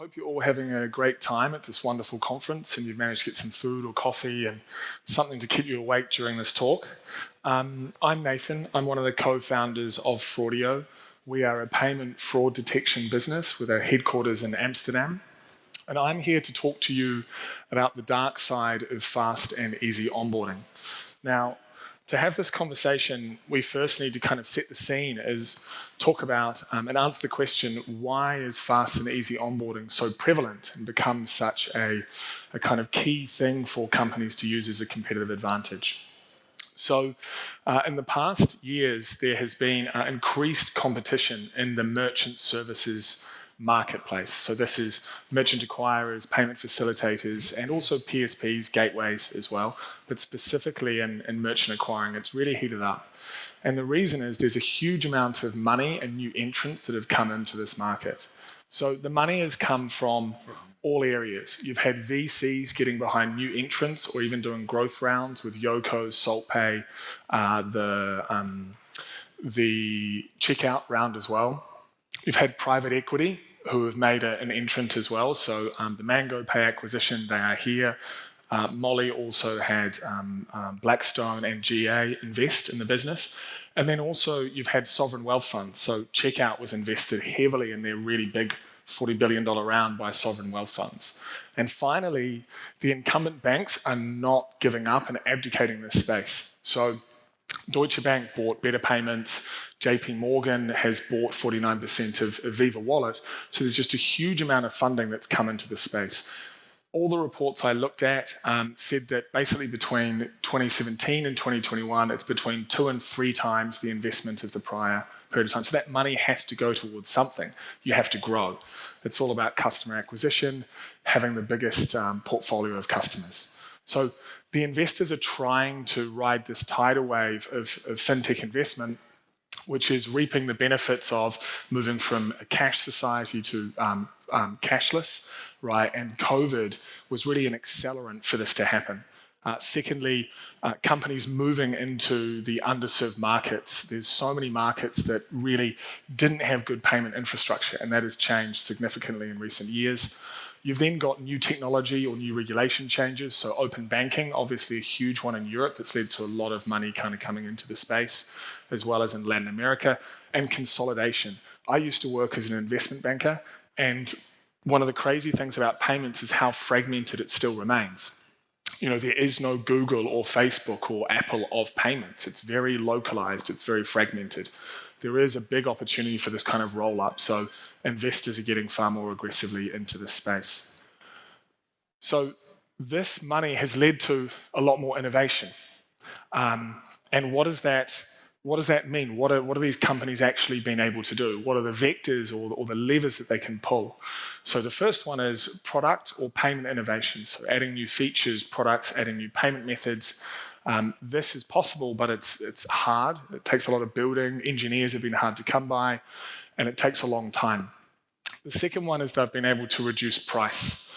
hope you're all having a great time at this wonderful conference and you've managed to get some food or coffee and something to keep you awake during this talk. I'm Nathan. I'm one of the co-founders of Fraudio. We are a payment fraud detection business with our headquarters in Amsterdam. And I'm here to talk to you about the dark side of fast and easy onboarding. Now, to have this conversation, we first need to kind of set the scene as talk about and answer the question, why is fast and easy onboarding so prevalent and become such a kind of key thing for companies to use as a competitive advantage? So in the past years, there has been increased competition in the merchant services marketplace. So this is merchant acquirers, payment facilitators, and also PSPs, gateways as well, but specifically in merchant acquiring, it's really heated up. And the reason is there's a huge amount of money and new entrants that have come into this market. So the money has come from all areas. You've had VCs getting behind new entrants or even doing growth rounds with Yoko, SaltPay, the checkout round as well. You've had private equity who have made an entrant as well. So the Mango Pay acquisition, they are here. Molly also had Blackstone and GA invest in the business. And then also you've had sovereign wealth funds. So Checkout was invested heavily in their really big $40 billion round by sovereign wealth funds. And finally, the incumbent banks are not giving up and abdicating this space. So Deutsche Bank bought Better Payments, JP Morgan has bought 49% of Viva Wallet, so there's just a huge amount of funding that's come into the space. All the reports I looked at said that basically between 2017 and 2021, it's between 2 and 3 times the investment of the prior period of time. So that money has to go towards something. You have to grow. It's all about customer acquisition, having the biggest portfolio of customers. So the investors are trying to ride this tidal wave of fintech investment, which is reaping the benefits of moving from a cash society to cashless, right? And COVID was really an accelerant for this to happen. Secondly, companies moving into the underserved markets. There's so many markets that really didn't have good payment infrastructure, and that has changed significantly in recent years. You've then got new technology or new regulation changes. So open banking, obviously a huge one in Europe that's led to a lot of money kind of coming into the space, as well as in Latin America, and consolidation. I used to work as an investment banker, and one of the crazy things about payments is how fragmented it still remains. You know, there is no Google or Facebook or Apple of payments. It's very localized, it's very fragmented. There is a big opportunity for this kind of roll-up, so investors are getting far more aggressively into this space. So this money has led to a lot more innovation. And what does that mean? What are these companies actually been able to do? What are the vectors or the levers that they can pull? So the first one is product or payment innovation. So adding new features, products, adding new payment methods. This is possible, but it's hard. It takes a lot of building. Engineers have been hard to come by, and it takes a long time. The second one is they've been able to reduce price.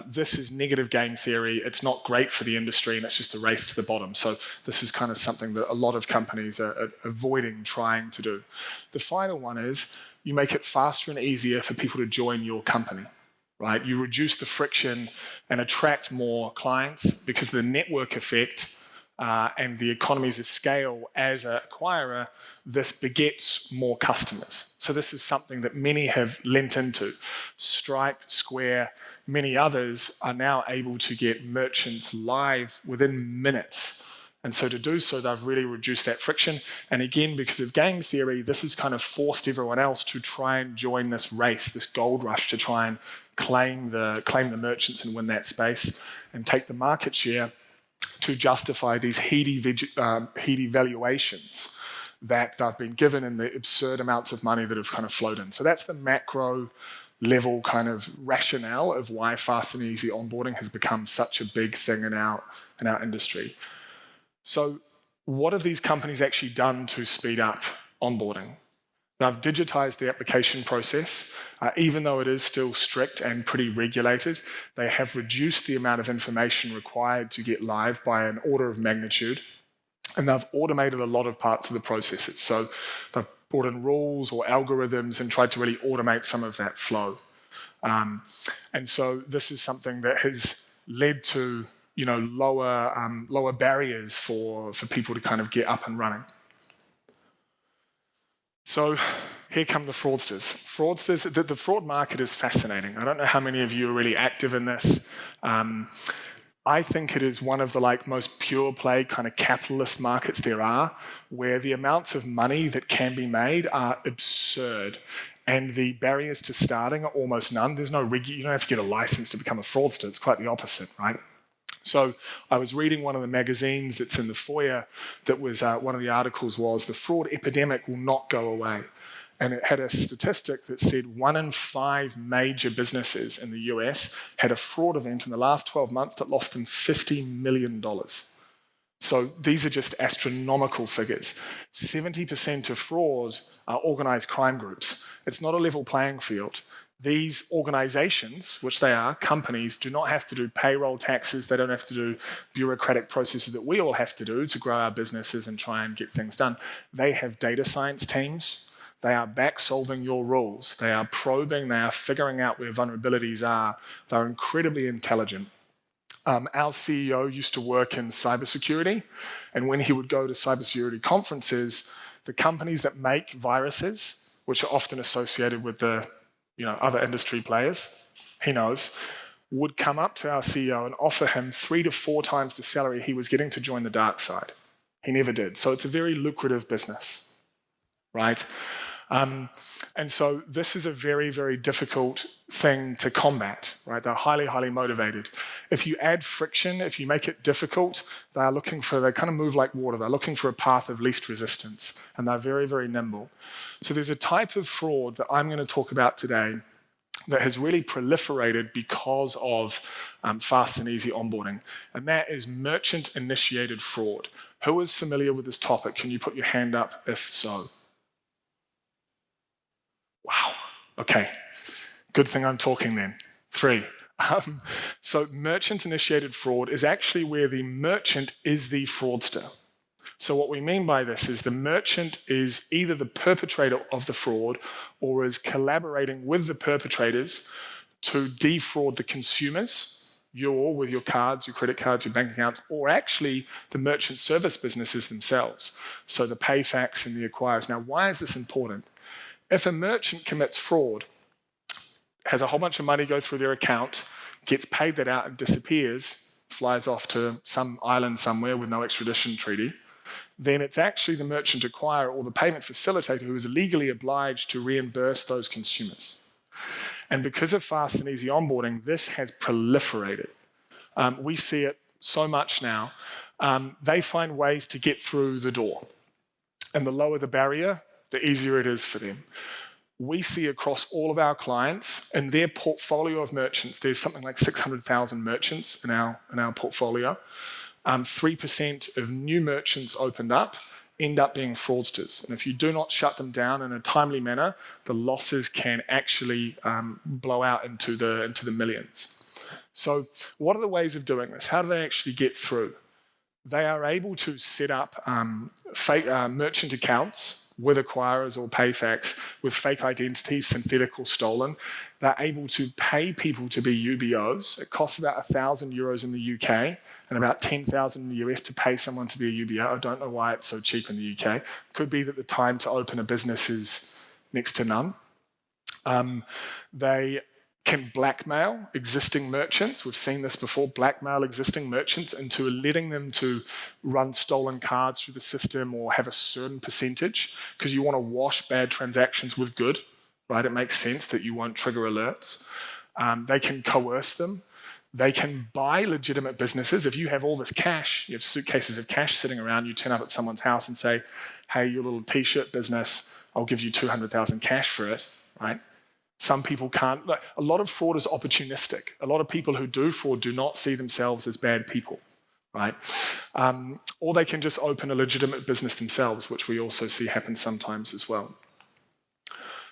This is negative game theory. It's not great for the industry, and it's just a race to the bottom. So this is kind of something that a lot of companies are avoiding trying to do. The final one is you make it faster and easier for people to join your company. Right? You reduce the friction and attract more clients because the network effect and the economies of scale as an acquirer, this begets more customers. So this is something that many have lent into. Stripe, Square, many others are now able to get merchants live within minutes. And so to do so, they've really reduced that friction. And again, because of game theory, this has kind of forced everyone else to try and join this race, this gold rush, to try and claim the merchants and win that space and take the market share to justify these heady valuations that they've been given and the absurd amounts of money that have kind of flowed in. So that's the macro level kind of rationale of why fast and easy onboarding has become such a big thing in our industry. So what have these companies actually done to speed up onboarding? They've digitized the application process. Even though it is still strict and pretty regulated, they have reduced the amount of information required to get live by an order of magnitude. And they've automated a lot of parts of the processes. So they've brought in rules or algorithms and tried to really automate some of that flow. And so this is something that has led to lower barriers for people to kind of get up and running. So here come the fraudsters. The fraud market is fascinating. I don't know how many of you are really active in this. I think it is one of the most pure play kind of capitalist markets there are, where the amounts of money that can be made are absurd. And the barriers to starting are almost none. There's no you don't have to get a license to become a fraudster. It's quite the opposite, right? So I was reading one of the magazines that's in the foyer that was, one of the articles was, the fraud epidemic will not go away. And it had a statistic that said 1 in 5 major businesses in the US had a fraud event in the last 12 months that lost them $50 million. So these are just astronomical figures. 70% of fraud are organised crime groups. It's not a level playing field. These organisations, which they are, companies, do not have to do payroll taxes. They don't have to do bureaucratic processes that we all have to do to grow our businesses and try and get things done. They have data science teams. They are back solving your rules. They are probing. They are figuring out where vulnerabilities are. They're incredibly intelligent. Our CEO used to work in cybersecurity, and when he would go to cybersecurity conferences, the companies that make viruses, which are often associated with the other industry players, he knows, would come up to our CEO and offer him 3 to 4 times the salary he was getting to join the dark side. He never did. So it's a very lucrative business, right? And so this is a very, very difficult thing to combat, right? They're highly, highly motivated. If you add friction, if you make it difficult, they kind of move like water. They're looking for a path of least resistance, and they're very, very nimble. So there's a type of fraud that I'm going to talk about today that has really proliferated because of fast and easy onboarding, and that is merchant-initiated fraud. Who is familiar with this topic? Can you put your hand up if so? Wow, okay. Good thing I'm talking then. 3. So merchant-initiated fraud is actually where the merchant is the fraudster. So what we mean by this is the merchant is either the perpetrator of the fraud or is collaborating with the perpetrators to defraud the consumers, you all with your cards, your credit cards, your bank accounts, or actually the merchant service businesses themselves. So the PayFacs and the acquirers. Now, why is this important? If a merchant commits fraud, has a whole bunch of money go through their account, gets paid that out and disappears, flies off to some island somewhere with no extradition treaty, then it's actually the merchant acquirer or the payment facilitator who is legally obliged to reimburse those consumers. And because of fast and easy onboarding, this has proliferated. We see it so much now. They find ways to get through the door. And the lower the barrier, the easier it is for them. We see across all of our clients, in their portfolio of merchants, there's something like 600,000 merchants in our portfolio. 3% of new merchants opened up end up being fraudsters. And if you do not shut them down in a timely manner, the losses can actually blow out into the millions. So what are the ways of doing this? How do they actually get through? They are able to set up fake merchant accounts with acquirers or PayFacs with fake identities, synthetic or stolen. They're able to pay people to be UBOs. It costs about €1,000 in the UK and about 10,000 in the US to pay someone to be a UBO. I don't know why it's so cheap in the UK. Could be that the time to open a business is next to none. They can blackmail existing merchants. We've seen this before, blackmail existing merchants into letting them to run stolen cards through the system or have a certain percentage because you want to wash bad transactions with good, right? It makes sense that you won't trigger alerts. They can coerce them. They can buy legitimate businesses. If you have all this cash, you have suitcases of cash sitting around, you turn up at someone's house and say, hey, your little t-shirt business, I'll give you 200,000 cash for it, right? Some people can't. Like, a lot of fraud is opportunistic. A lot of people who do fraud do not see themselves as bad people, right? Or they can just open a legitimate business themselves, which we also see happen sometimes as well.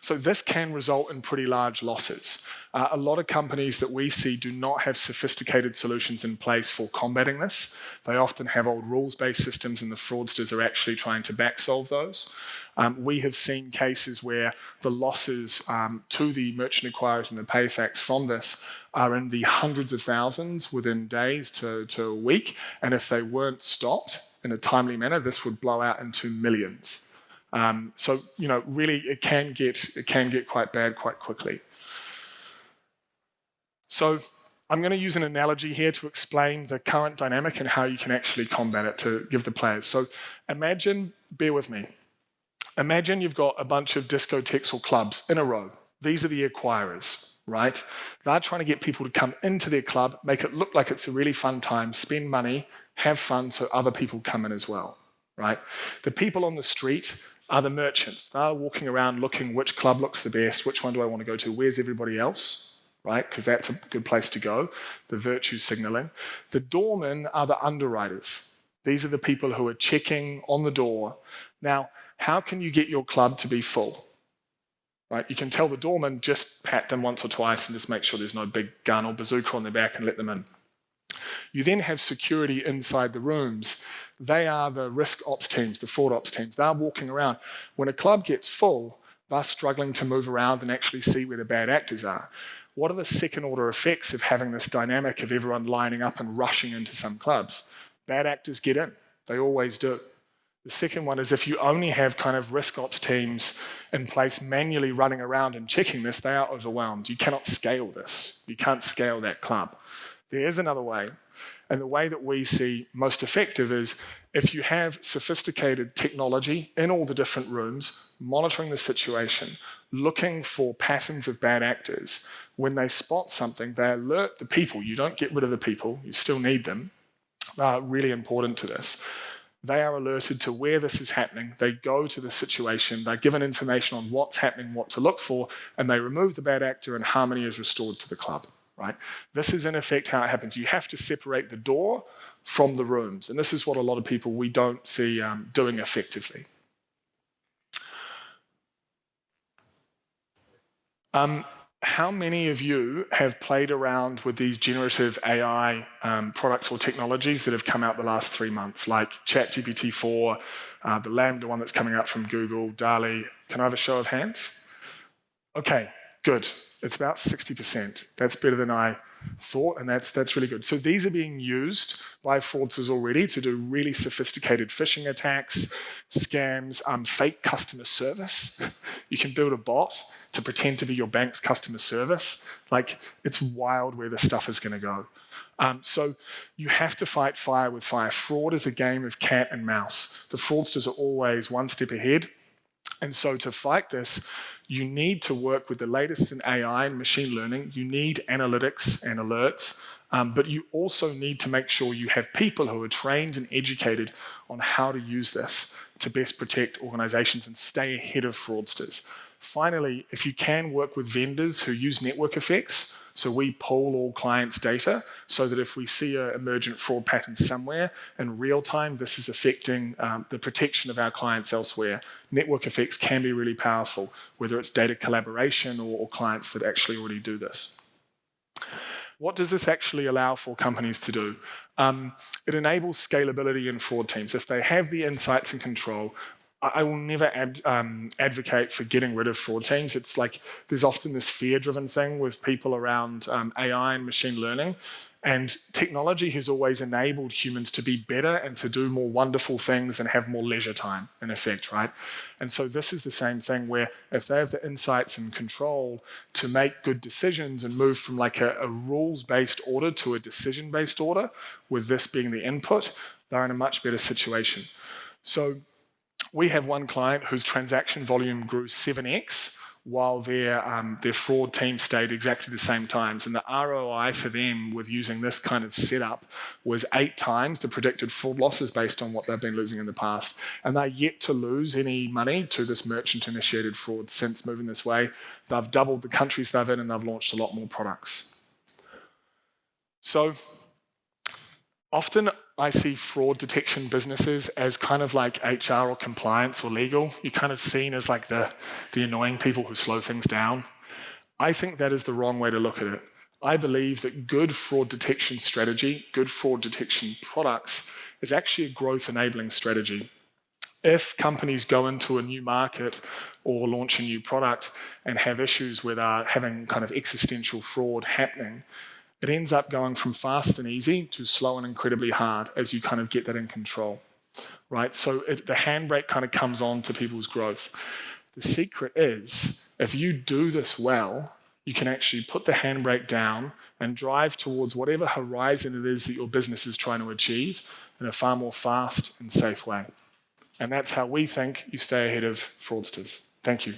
So this can result in pretty large losses. A lot of companies that we see do not have sophisticated solutions in place for combating this. They often have old rules-based systems, and the fraudsters are actually trying to back-solve those. We have seen cases where the losses to the merchant acquirers and the PayFacs from this are in the hundreds of thousands within days to a week, and if they weren't stopped in a timely manner, this would blow out into millions. So, really, it can get quite bad quite quickly. So, I'm going to use an analogy here to explain the current dynamic and how you can actually combat it to give the players. So, bear with me. Imagine you've got a bunch of discotheques or clubs in a row. These are the acquirers, right? They're trying to get people to come into their club, make it look like it's a really fun time, spend money, have fun so other people come in as well, right? The people on the street are the merchants. They're walking around looking which club looks the best, which one do I want to go to, where's everybody else, right? Because that's a good place to go, the virtue signaling. The doormen are the underwriters. These are the people who are checking on the door. Now, how can you get your club to be full? Right? You can tell the doorman, just pat them once or twice and just make sure there's no big gun or bazooka on their back and let them in. You then have security inside the rooms. They are the risk ops teams, the fraud ops teams. They're walking around. When a club gets full, they're struggling to move around and actually see where the bad actors are. What are the second order effects of having this dynamic of everyone lining up and rushing into some clubs? Bad actors get in. They always do. The second one is if you only have kind of risk ops teams in place manually running around and checking this, they are overwhelmed. You cannot scale this. You can't scale that club. There is another way. And the way that we see most effective is if you have sophisticated technology in all the different rooms, monitoring the situation, looking for patterns of bad actors. When they spot something, they alert the people. You don't get rid of the people. You still need them. They are really important to this. They are alerted to where this is happening. They go to the situation. They're given information on what's happening, what to look for, and they remove the bad actor and harmony is restored to the club. Right? This is in effect how it happens. You have to separate the door from the rooms, and this is what a lot of people we don't see doing effectively. How many of you have played around with these generative AI products or technologies that have come out the last 3 months, like ChatGPT-4, the Lambda one that's coming out from Google, DALL-E? Can I have a show of hands? Okay, good. It's about 60%. That's better than I thought, and that's really good. So these are being used by fraudsters already to do really sophisticated phishing attacks, scams, fake customer service. You can build a bot to pretend to be your bank's customer service. Like, it's wild where this stuff is going to go. So you have to fight fire with fire. Fraud is a game of cat and mouse. The fraudsters are always one step ahead. And so to fight this, you need to work with the latest in AI and machine learning. You need analytics and alerts, but you also need to make sure you have people who are trained and educated on how to use this to best protect organizations and stay ahead of fraudsters. Finally, if you can work with vendors who use network effects, so we pool all clients' data so that if we see an emergent fraud pattern somewhere in real time, this is affecting the protection of our clients elsewhere. Network effects can be really powerful, whether it's data collaboration or clients that actually already do this. What does this actually allow for companies to do? It enables scalability in fraud teams. If they have the insights and control, I will never advocate for getting rid of fraud teams. It's like there's often this fear-driven thing with people around AI and machine learning, and technology has always enabled humans to be better and to do more wonderful things and have more leisure time, in effect, right? And so this is the same thing where if they have the insights and control to make good decisions and move from like a rules-based order to a decision-based order, with this being the input, they're in a much better situation. So we have one client whose transaction volume grew 7x while their fraud team stayed exactly the same times. And the ROI for them with using this kind of setup was 8 times the predicted fraud losses based on what they've been losing in the past. And they're yet to lose any money to this merchant-initiated fraud since moving this way. They've doubled the countries they're in and they've launched a lot more products. So often I see fraud detection businesses as kind of like HR or compliance or legal. You're kind of seen as like the annoying people who slow things down. I think that is the wrong way to look at it. I believe that good fraud detection strategy, good fraud detection products, is actually a growth enabling strategy. If companies go into a new market or launch a new product and have issues with having kind of existential fraud happening, it ends up going from fast and easy to slow and incredibly hard as you kind of get that in control, right? So the handbrake kind of comes on to people's growth. The secret is, if you do this well, you can actually put the handbrake down and drive towards whatever horizon it is that your business is trying to achieve in a far more fast and safe way. And that's how we think you stay ahead of fraudsters. Thank you.